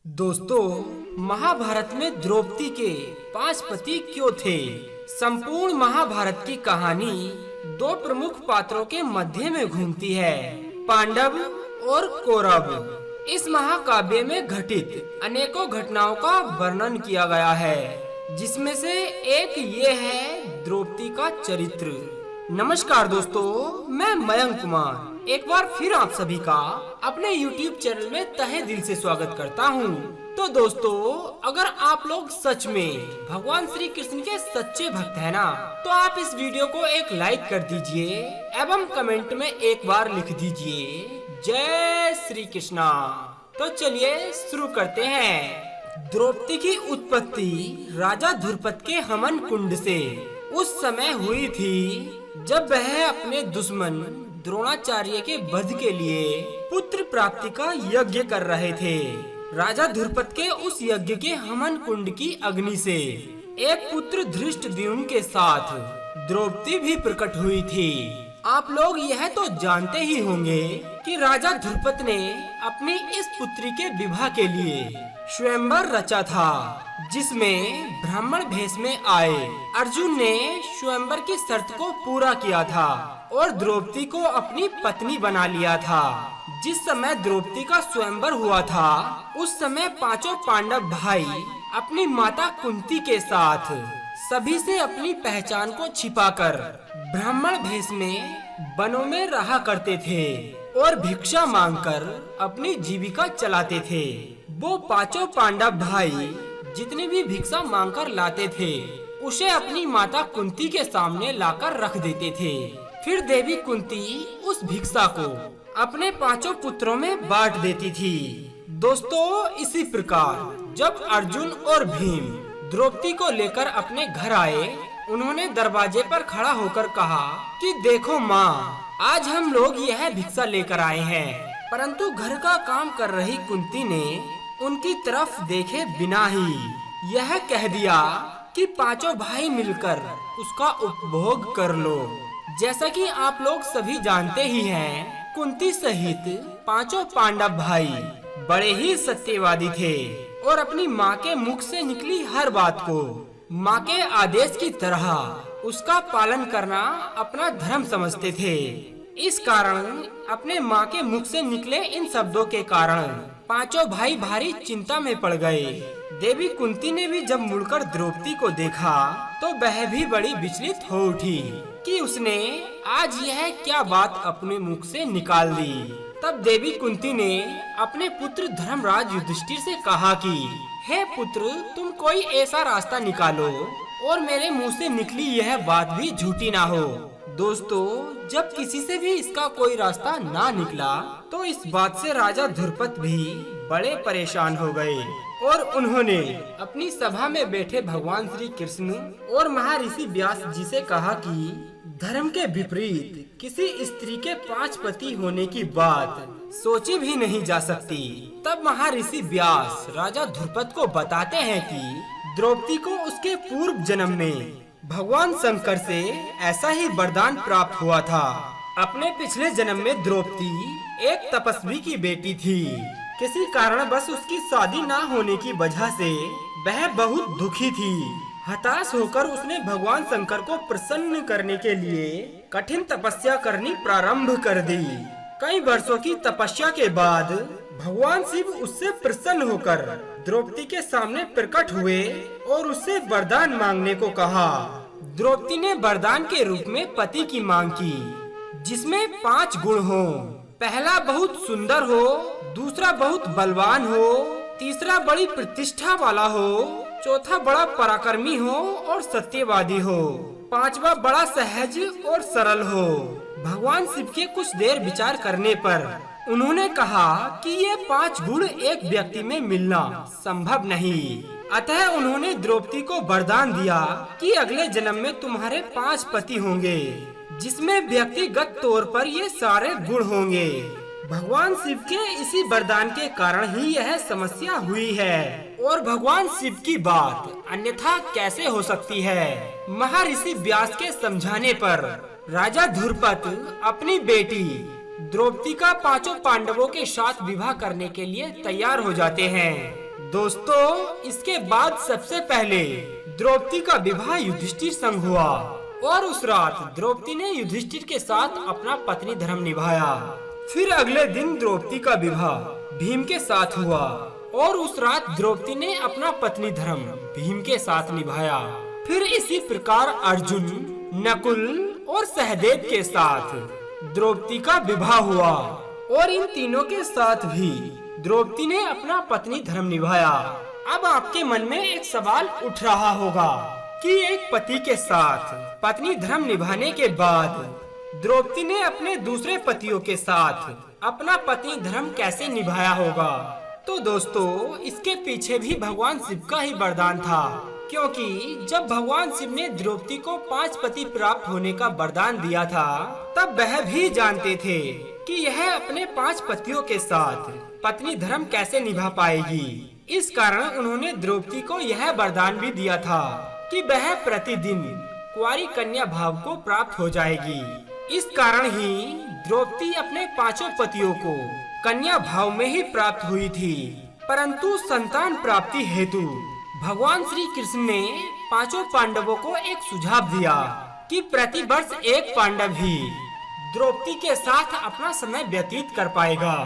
दोस्तों, महाभारत में द्रौपदी के 5 पति क्यों थे? संपूर्ण महाभारत की कहानी 2 प्रमुख पात्रों के मध्य में घूमती है, पांडव और कौरव। इस महाकाव्य में घटित अनेकों घटनाओं का वर्णन किया गया है, जिसमें से एक ये है द्रौपदी का चरित्र। नमस्कार दोस्तों, मैं मयंक कुमार एक बार फिर आप सभी का अपने YouTube चैनल में तहे दिल से स्वागत करता हूँ। तो दोस्तों, अगर आप लोग सच में भगवान श्री कृष्ण के सच्चे भक्त हैं ना, तो आप इस वीडियो को एक लाइक कर दीजिए एवं कमेंट में एक बार लिख दीजिए जय श्री कृष्णा। तो चलिए शुरू करते हैं। द्रौपदी की उत्पत्ति राजा ध्रुपद के हमन कुंड से उस समय हुई थी जब वह अपने दुश्मन द्रोणाचार्य के वध के लिए पुत्र प्राप्ति का यज्ञ कर रहे थे। राजा ध्रुपद के उस यज्ञ के हमन कुंड की अग्नि से एक पुत्र धृष्टद्युम्न के साथ द्रौपदी भी प्रकट हुई थी। आप लोग यह तो जानते ही होंगे कि राजा ध्रुपद ने अपनी इस पुत्री के विवाह के लिए स्वयंवर रचा था, जिसमें ब्राह्मण भेष में आए अर्जुन ने स्वयंवर की शर्त को पूरा किया था और द्रौपदी को अपनी पत्नी बना लिया था। जिस समय द्रौपदी का स्वयंवर हुआ था, उस समय 5 पांडव भाई अपनी माता कुंती के साथ सभी से अपनी पहचान को छिपाकर ब्राह्मण भेष में वनों में रहा करते थे और भिक्षा मांगकर अपनी जीविका चलाते थे। वो 5 पांडव भाई जितनी भी भिक्षा मांगकर लाते थे, उसे अपनी माता कुंती के सामने लाकर रख देते थे। फिर देवी कुंती उस भिक्षा को अपने 5 पुत्रों में बांट देती थी। दोस्तों, इसी प्रकार जब अर्जुन और भीम द्रौपदी को लेकर अपने घर आए, उन्होंने दरवाजे पर खड़ा होकर कहा कि देखो माँ, आज हम लोग यह भिक्षा लेकर आए हैं। परंतु घर का काम कर रही कुंती ने उनकी तरफ देखे बिना ही यह कह दिया कि 5 भाई मिलकर उसका उपभोग कर लो। जैसा कि आप लोग सभी जानते ही हैं, कुंती सहित 5 पांडव भाई बड़े ही सत्यवादी थे और अपनी माँ के मुख से निकली हर बात को माँ के आदेश की तरह उसका पालन करना अपना धर्म समझते थे। इस कारण अपने माँ के मुख से निकले इन शब्दों के कारण 5 भाई भारी चिंता में पड़ गए। देवी कुंती ने भी जब मुड़कर द्रौपदी को देखा तो वह भी बड़ी विचलित हो उठी कि उसने आज यह क्या बात अपने मुख से निकाल दी। तब देवी कुंती ने अपने पुत्र धर्मराज युधिष्ठिर से कहा कि हे पुत्र, तुम कोई ऐसा रास्ता निकालो और मेरे मुंह से निकली यह बात भी झूठी ना हो। दोस्तों, जब किसी से भी इसका कोई रास्ता ना निकला तो इस बात से राजा ध्रुपद भी बड़े परेशान हो गए और उन्होंने अपनी सभा में बैठे भगवान श्री कृष्ण और महर्षि व्यास जी से कहा कि धर्म के विपरीत किसी स्त्री के 5 पति होने की बात सोची भी नहीं जा सकती। तब महर्षि व्यास राजा ध्रुपद को बताते हैं कि द्रौपदी को उसके पूर्व जन्म में भगवान शंकर से ऐसा ही वरदान प्राप्त हुआ था। अपने पिछले जन्म में द्रौपदी एक तपस्वी की बेटी थी। किसी कारणवश उसकी शादी ना होने की वजह से वह बहुत दुखी थी। हताश होकर उसने भगवान शंकर को प्रसन्न करने के लिए कठिन तपस्या करनी प्रारंभ कर दी। कई वर्षों की तपस्या के बाद भगवान शिव उससे प्रसन्न होकर द्रौपदी के सामने प्रकट हुए और उससे वरदान मांगने को कहा। द्रौपदी ने वरदान के रूप में पति की मांग की, जिसमें 5 गुण हो। पहला बहुत सुंदर हो, दूसरा बहुत बलवान हो, तीसरा बड़ी प्रतिष्ठा वाला हो, चौथा बड़ा पराक्रमी हो और सत्यवादी हो, 5वां बड़ा सहज और सरल हो। भगवान शिव के कुछ देर विचार करने पर उन्होंने कहा कि ये 5 गुण एक व्यक्ति में मिलना संभव नहीं। अतः उन्होंने द्रौपदी को वरदान दिया कि अगले जन्म में तुम्हारे 5 पति होंगे, जिसमें व्यक्तिगत तौर पर ये सारे गुण होंगे। भगवान शिव के इसी वरदान के कारण ही यह समस्या हुई है और भगवान शिव की बात अन्यथा कैसे हो सकती है। महर्षि व्यास के समझाने पर राजा ध्रुपद अपनी बेटी द्रौपदी का 5 पांडवों के साथ विवाह करने के लिए तैयार हो जाते हैं। दोस्तों, इसके बाद सबसे पहले द्रौपदी का विवाह युधिष्ठिर संग हुआ और उस रात द्रौपदी ने युधिष्ठिर के साथ अपना पत्नी धर्म निभाया। फिर अगले दिन द्रौपदी का विवाह भीम के साथ हुआ और उस रात द्रौपदी ने अपना पत्नी धर्म भीम के साथ निभाया। फिर इसी प्रकार अर्जुन, नकुल और सहदेव के साथ द्रौपदी का विवाह हुआ और इन तीनों के साथ भी द्रौपदी ने अपना पत्नी धर्म निभाया। अब आपके मन में एक सवाल उठ रहा होगा कि एक पति के साथ पत्नी धर्म निभाने के बाद द्रौपदी ने अपने दूसरे पतियों के साथ अपना पत्नी धर्म कैसे निभाया होगा। तो दोस्तों, इसके पीछे भी भगवान शिव का ही वरदान था, क्योंकि जब भगवान शिव ने द्रौपदी को 5 पति प्राप्त होने का वरदान दिया था, तब वह भी जानते थे कि यह अपने 5 पतियों के साथ पत्नी धर्म कैसे निभा पाएगी। इस कारण उन्होंने द्रौपदी को यह वरदान भी दिया था कि वह प्रतिदिन कुंवारी कन्या भाव को प्राप्त हो जाएगी। इस कारण ही द्रौपदी अपने 5 पतियों को कन्या भाव में ही प्राप्त हुई थी। परंतु संतान प्राप्ति हेतु भगवान श्री कृष्ण ने 5 पांडवों को एक सुझाव दिया कि प्रति वर्ष एक पांडव ही द्रौपदी के साथ अपना समय व्यतीत कर पाएगा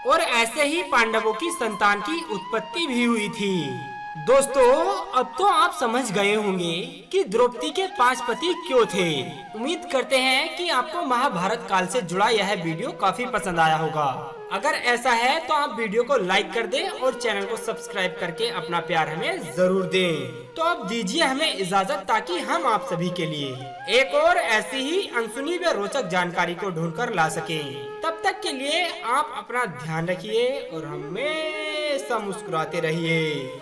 और ऐसे ही पांडवों की संतान की उत्पत्ति भी हुई थी। दोस्तों, अब तो आप समझ गए होंगे कि द्रौपदी के 5 पति क्यों थे। उम्मीद करते हैं कि आपको महाभारत काल से जुड़ा यह वीडियो काफी पसंद आया होगा। अगर ऐसा है तो आप वीडियो को लाइक कर दें और चैनल को सब्सक्राइब करके अपना प्यार हमें जरूर दें। तो अब दीजिए हमें इजाजत, ताकि हम आप सभी के लिए एक और ऐसी ही अनसुनी व रोचक जानकारी को ढूंढकर ला सकें। तब तक के लिए आप अपना ध्यान रखिए और हमेशा मुस्कुराते रहिए।